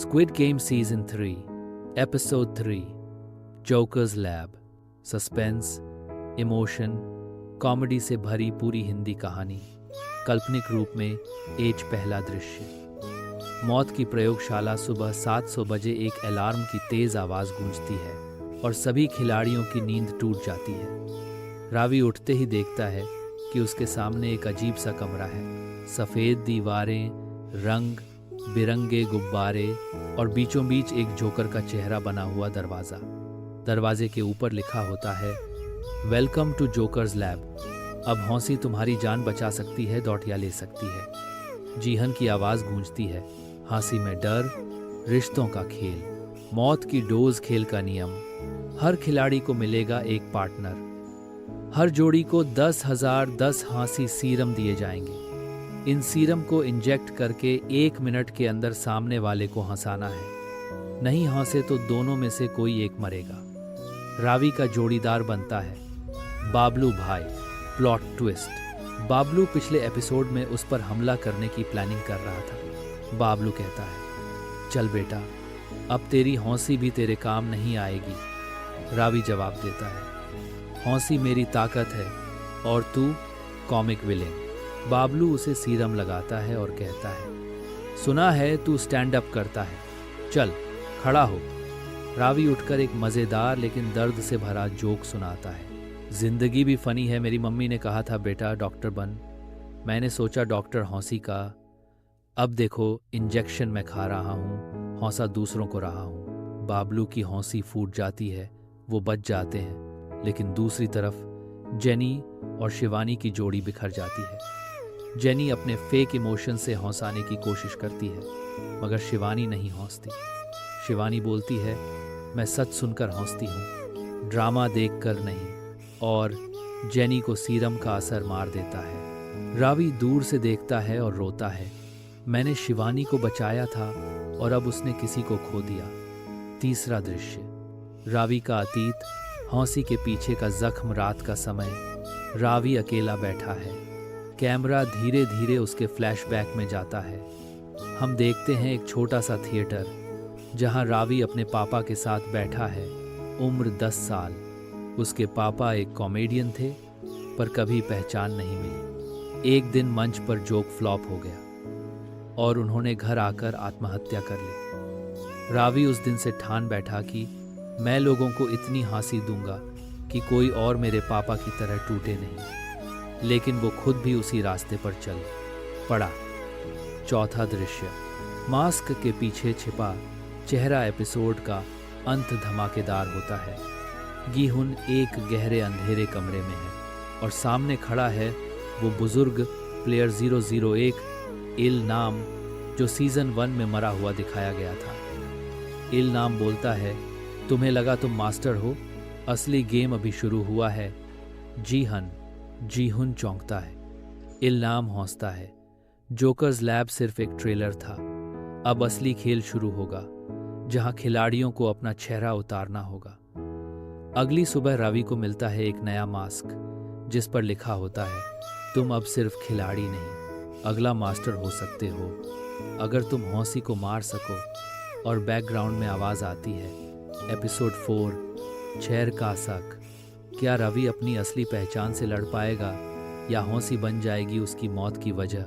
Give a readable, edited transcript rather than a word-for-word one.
Squid Game Season 3, Episode 3, Joker's Lab. Suspense, emotion, comedy से भरी पूरी हिंदी कहानी, काल्पनिक रूप में एज पहला दृश्य। मौत की प्रयोगशाला सुबह 700 बजे एक अलार्म की तेज आवाज गूंजती है और सभी खिलाड़ियों की नींद टूट जाती है। रावी उठते ही देखता है कि उसके सामने एक अजीब सा कमरा है। सफ़ेद दीवारें, रंग बिरंगे गुब्बारे और बीचों बीच एक जोकर का चेहरा बना हुआ दरवाज़ा। दरवाजे के ऊपर लिखा होता है, वेलकम टू जोकर्स लैब। अब हौसी तुम्हारी जान बचा सकती है, दौड़िया ले सकती है। जीहन की आवाज़ गूंजती है। हंसी में डर, रिश्तों का खेल, मौत की डोज खेल का नियम। हर खिलाड़ी को मिलेगा एक पार्टनर। हर जोड़ी को 10,010 हंसी सीरम दिए जाएंगे। इन सीरम को इंजेक्ट करके 1 मिनट के अंदर सामने वाले को हंसाना है। नहीं हंसे तो दोनों में से कोई एक मरेगा। रावी का जोड़ीदार बनता है बाबलू भाई। प्लॉट ट्विस्ट, बाबलू पिछले एपिसोड में उस पर हमला करने की प्लानिंग कर रहा था। बाबलू कहता है, चल बेटा, अब तेरी हौसी भी तेरे काम नहीं आएगी। रावी जवाब देता है, हौसी मेरी ताकत है और तू कॉमिक विलेन। बाबलू उसे सीरम लगाता है और कहता है, सुना है तू स्टैंड अप करता है, चल खड़ा हो। रावी उठकर एक मज़ेदार लेकिन दर्द से भरा जोक सुनाता है। जिंदगी भी फनी है। मेरी मम्मी ने कहा था बेटा डॉक्टर बन। मैंने सोचा डॉक्टर हौसी का। अब देखो इंजेक्शन मैं खा रहा हूँ, हौसा दूसरों को रहा हूँ। बाबलू की हौसी फूट जाती है, वो बच जाते हैं। लेकिन दूसरी तरफ जेनी और शिवानी की जोड़ी बिखर जाती है। जेनी अपने फेक इमोशन से हौसाने की कोशिश करती है, मगर शिवानी नहीं हौसती। शिवानी बोलती है, मैं सच सुनकर हौसती हूँ, ड्रामा देखकर नहीं। और जेनी को सीरम का असर मार देता है। रावी दूर से देखता है और रोता है। मैंने शिवानी को बचाया था और अब उसने किसी को खो दिया। तीसरा दृश्य, रावी का अतीत, हौसी के पीछे का जख्म। रात का समय, रावी अकेला बैठा है। कैमरा धीरे धीरे उसके फ्लैशबैक में जाता है। हम देखते हैं एक छोटा सा थिएटर जहां रावी अपने पापा के साथ बैठा है। उम्र 10 साल। उसके पापा एक कॉमेडियन थे, पर कभी पहचान नहीं मिली। एक दिन मंच पर जोक फ्लॉप हो गया और उन्होंने घर आकर आत्महत्या कर ली। रावी उस दिन से ठान बैठा कि मैं लोगों को इतनी हंसी दूंगा कि कोई और मेरे पापा की तरह टूटे नहीं। लेकिन वो खुद भी उसी रास्ते पर चल पड़ा। चौथा दृश्य, मास्क के पीछे छिपा चेहरा। एपिसोड का अंत धमाकेदार होता है। गीहुन एक गहरे अंधेरे कमरे में है और सामने खड़ा है वो बुजुर्ग प्लेयर 001 इल नाम, जो सीजन 1 में मरा हुआ दिखाया गया था। इल नाम बोलता है, तुम्हें लगा तुम मास्टर हो, असली गेम अभी शुरू हुआ है। जीहुन चौंकता है। इल नाम हौसता है, जोकर्स लैब सिर्फ एक ट्रेलर था। अब असली खेल शुरू होगा, जहां खिलाड़ियों को अपना चेहरा उतारना होगा। अगली सुबह रावी को मिलता है एक नया मास्क, जिस पर लिखा होता है, तुम अब सिर्फ खिलाड़ी नहीं, अगला मास्टर हो सकते हो, अगर तुम हौसी को मार सको। और बैकग्राउंड में आवाज आती है, एपिसोड 4, छेर का शक। क्या रवि अपनी असली पहचान से लड़ पाएगा या हौसी बन जाएगी उसकी मौत की वजह?